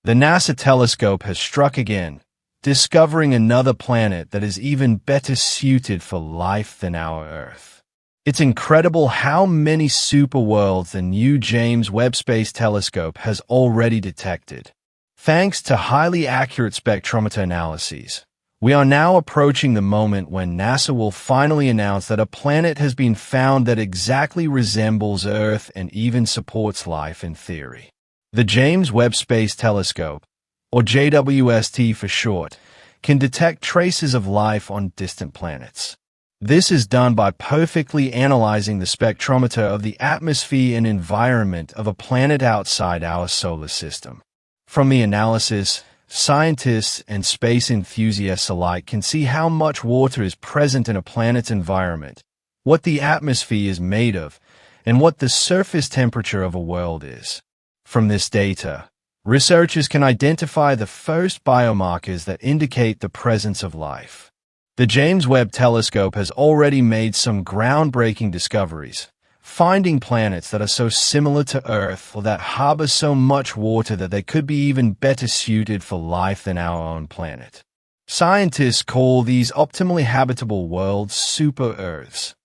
The NASA telescope has struck again, discovering another planet that is even better suited for life than our Earth. It's incredible how many superworlds the new James Webb Space Telescope has already detected. Thanks to highly accurate spectrometer analyses, we are now approaching the moment when NASA will finally announce that a planet has been found that exactly resembles Earth and even supports life in theory. The James Webb Space Telescope, or JWST for short, can detect traces of life on distant planets. This is done by perfectly analyzing the spectrometer of the atmosphere and environment of a planet outside our solar system. From the analysis, scientists and space enthusiasts alike can see how much water is present in a planet's environment, what the atmosphere is made of, and what the surface temperature of a world is. From this data, researchers can identify the first biomarkers that indicate the presence of life. The James Webb Telescope has already made some groundbreaking discoveries, finding planets that are so similar to Earth or that harbor so much water that they could be even better suited for life than our own planet. Scientists call these optimally habitable worlds super-Earths.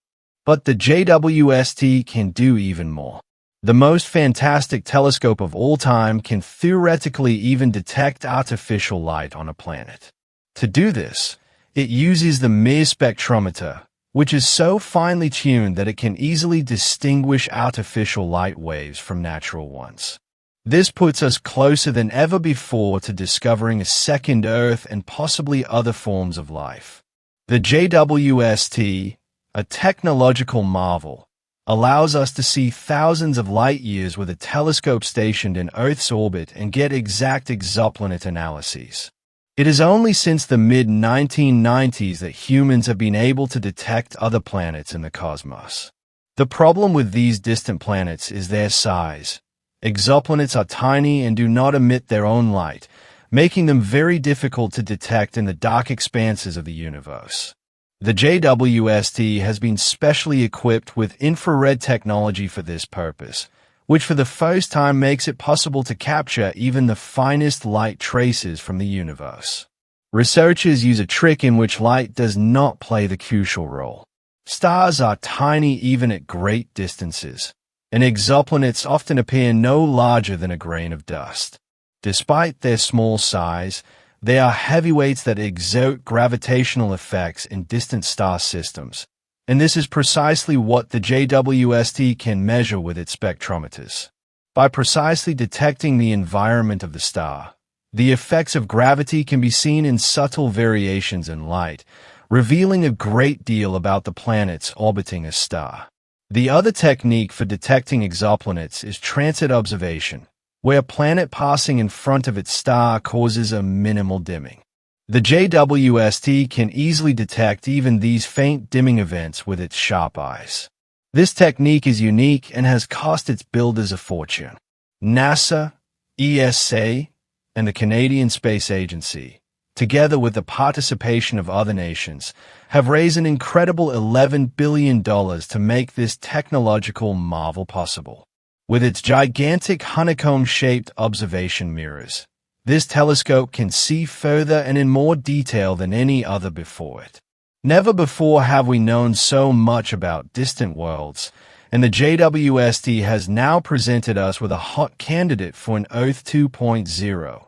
But the JWST can do even more. The most fantastic telescope of all time can theoretically even detect artificial light on a planet. To do this, it uses the MIR spectrometer, which is so finely tuned that it can easily distinguish artificial light waves from natural ones. This puts us closer than ever before to discovering a second Earth and possibly other forms of life. The JWST, a technological marvel, allows us to see thousands of light years with a telescope stationed in Earth's orbit and get exact exoplanet analyses. It is only since the mid-1990s that humans have been able to detect other planets in the cosmos. The problem with these distant planets is their size. Exoplanets are tiny and do not emit their own light, making them very difficult to detect in the dark expanses of the universe. The JWST has been specially equipped with infrared technology for this purpose, which for the first time makes it possible to capture even the finest light traces from the universe. Researchers use a trick in which light does not play the crucial role. Stars are tiny even at great distances, and exoplanets often appear no larger than a grain of dust. Despite their small size, they are heavyweights that exert gravitational effects in distant star systems, and this is precisely what the JWST can measure with its spectrometers. By precisely detecting the environment of the star, the effects of gravity can be seen in subtle variations in light, revealing a great deal about the planets orbiting a star. The other technique for detecting exoplanets is transit observation, where a planet passing in front of its star causes a minimal dimming. The JWST can easily detect even these faint dimming events with its sharp eyes. This technique is unique and has cost its builders a fortune. NASA, ESA, and the Canadian Space Agency, together with the participation of other nations, have raised an incredible $11 billion to make this technological marvel possible. With its gigantic honeycomb-shaped observation mirrors, this telescope can see further and in more detail than any other before it. Never before have we known so much about distant worlds, and the JWST has now presented us with a hot candidate for an Earth 2.0,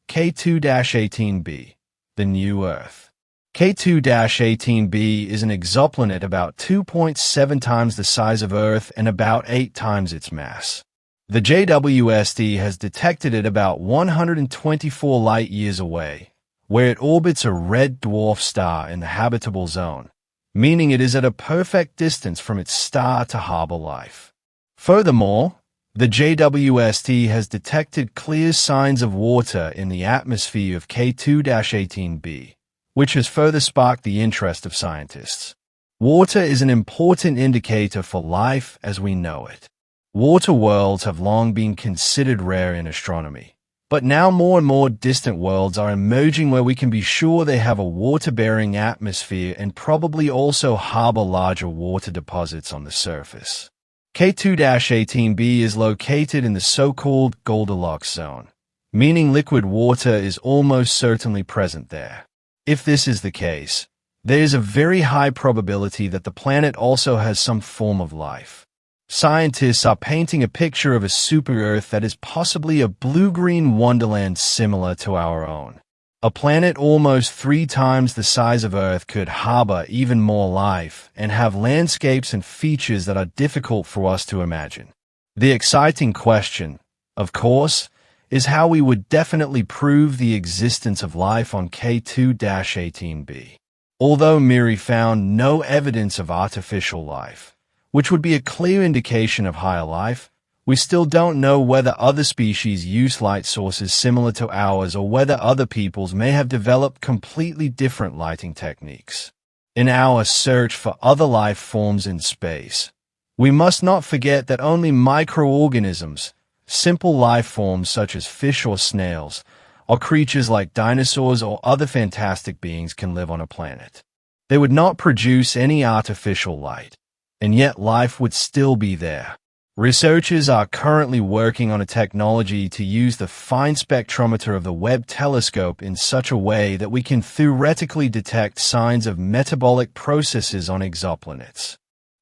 K2-18b, the new Earth. K2-18b is an exoplanet about 2.7 times the size of Earth and about 8 times its mass. The JWST has detected it about 124 light-years away, where it orbits a red dwarf star in the Habitable Zone, meaning it is at a perfect distance from its star to harbor life. Furthermore, the JWST has detected clear signs of water in the atmosphere of K2-18b, which has further sparked the interest of scientists. Water is an important indicator for life as we know it. Water worlds have long been considered rare in astronomy, but now more and more distant worlds are emerging where we can be sure they have a water-bearing atmosphere and probably also harbor larger water deposits on the surface. K2-18b is located in the so-called Goldilocks Zone, meaning liquid water is almost certainly present there. If this is the case, there is a very high probability that the planet also has some form of life. Scientists are painting a picture of a super-Earth that is possibly a blue-green wonderland similar to our own. A planet almost 3 times the size of Earth could harbor even more life and have landscapes and features that are difficult for us to imagine. The exciting question, of course, is how we would definitely prove the existence of life on K2-18b. Although MIRI found no evidence of artificial life, which would be a clear indication of higher life, we still don't know whether other species use light sources similar to ours or whether other peoples may have developed completely different lighting techniques. In our search for other life forms in space, we must not forget that only microorganisms, simple life forms such as fish or snails, or creatures like dinosaurs or other fantastic beings can live on a planet. They would not produce any artificial light, and yet life would still be there. Researchers are currently working on a technology to use the fine spectrometer of the Webb telescope in such a way that we can theoretically detect signs of metabolic processes on exoplanets.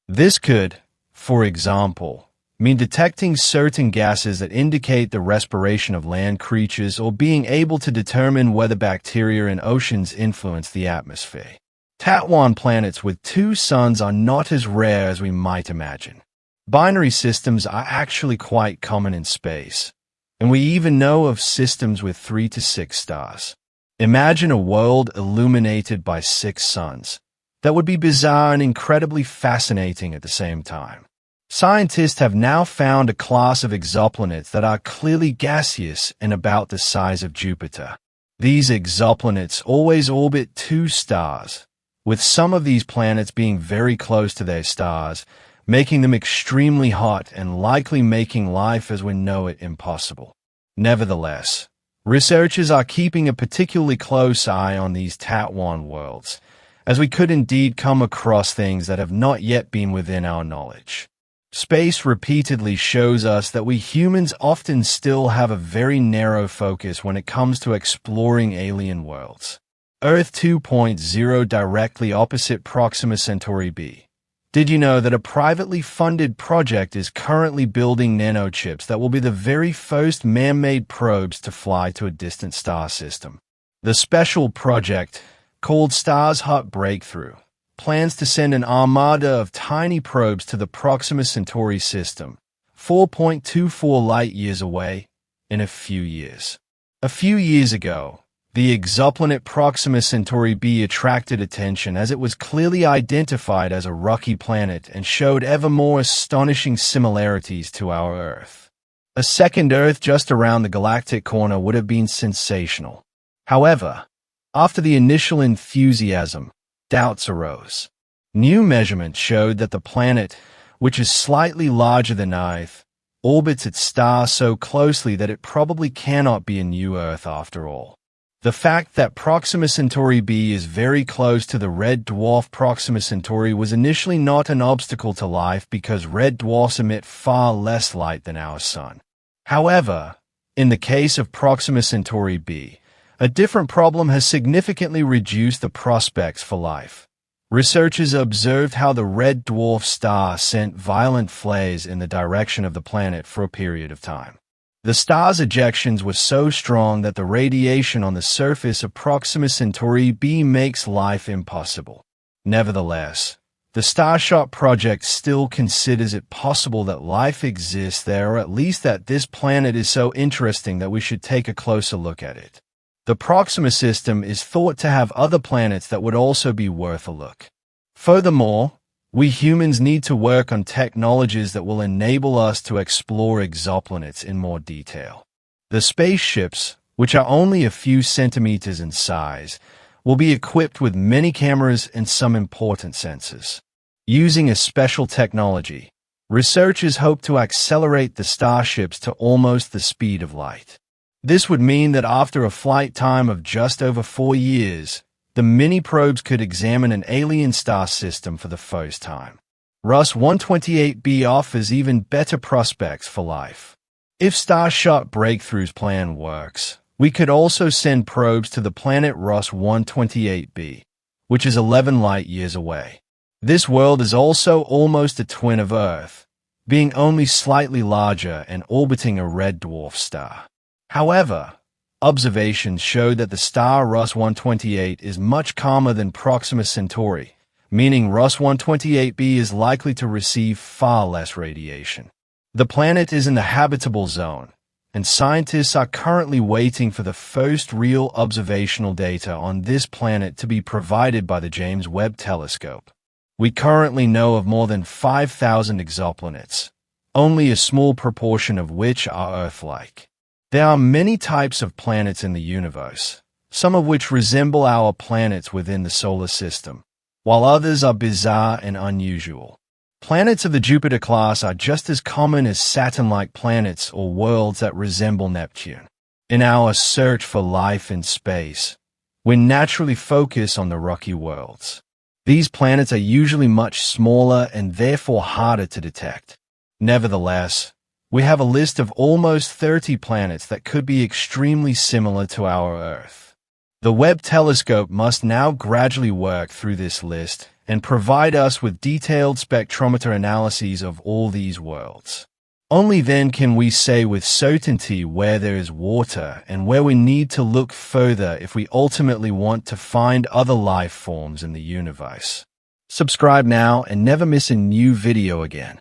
This could, for example, mean detecting certain gases that indicate the respiration of land creatures or being able to determine whether bacteria in oceans influence the atmosphere. Tat-1 planets with 2 suns are not as rare as we might imagine. Binary systems are actually quite common in space, and we even know of systems with 3 to 6 stars. Imagine a world illuminated by 6 suns. That would be bizarre and incredibly fascinating at the same time. Scientists have now found a class of exoplanets that are clearly gaseous and about the size of Jupiter. These exoplanets always orbit 2 stars, with some of these planets being very close to their stars, making them extremely hot and likely making life as we know it impossible. Nevertheless, researchers are keeping a particularly close eye on these Tat-1 worlds, as we could indeed come across things that have not yet been within our knowledge. Space repeatedly shows us that we humans often still have a very narrow focus when it comes to exploring alien worlds. Earth 2.0 directly opposite Proxima Centauri b. Did you know that a privately funded project is currently building nanochips that will be the very first man-made probes to fly to a distant star system? The special project, called Stars Hut Breakthrough, plans to send an armada of tiny probes to the Proxima Centauri system, 4.24 light-years away, in a few years. A few years ago, the exoplanet Proxima Centauri b attracted attention as it was clearly identified as a rocky planet and showed ever more astonishing similarities to our Earth. A second Earth just around the galactic corner would have been sensational. However, after the initial enthusiasm, doubts arose. New measurements showed that the planet, which is slightly larger than Earth, orbits its star so closely that it probably cannot be a new Earth after all. The fact that Proxima Centauri b is very close to the red dwarf Proxima Centauri was initially not an obstacle to life because red dwarfs emit far less light than our Sun. However, in the case of Proxima Centauri b, a different problem has significantly reduced the prospects for life. Researchers observed how the red dwarf star sent violent flares in the direction of the planet for a period of time. The star's ejections were so strong that the radiation on the surface of Proxima Centauri b makes life impossible. Nevertheless, the Starshot project still considers it possible that life exists there, or at least that this planet is so interesting that we should take a closer look at it. The Proxima system is thought to have other planets that would also be worth a look. Furthermore, we humans need to work on technologies that will enable us to explore exoplanets in more detail. The spaceships, which are only a few centimeters in size, will be equipped with many cameras and some important sensors. Using a special technology, researchers hope to accelerate the starships to almost the speed of light. This would mean that after a flight time of just over 4 years, the mini-probes could examine an alien star system for the first time. Rus 128b offers even better prospects for life. If Starshot Breakthrough's plan works, we could also send probes to the planet Ross 128b, which is 11 light-years away. This world is also almost a twin of Earth, being only slightly larger and orbiting a red dwarf star. However, observations show that the star Ross 128 is much calmer than Proxima Centauri, meaning Ross 128b is likely to receive far less radiation. The planet is in the habitable zone, and scientists are currently waiting for the first real observational data on this planet to be provided by the James Webb Telescope. We currently know of more than 5,000 exoplanets, only a small proportion of which are Earth-like. There are many types of planets in the universe, some of which resemble our planets within the solar system, while others are bizarre and unusual. Planets of the Jupiter class are just as common as Saturn-like planets or worlds that resemble Neptune. In our search for life in space, we naturally focus on the rocky worlds. These planets are usually much smaller and therefore harder to detect. Nevertheless, we have a list of almost 30 planets that could be extremely similar to our Earth. The Webb telescope must now gradually work through this list and provide us with detailed spectrometer analyses of all these worlds. Only then can we say with certainty where there is water and where we need to look further if we ultimately want to find other life forms in the universe. Subscribe now and never miss a new video again.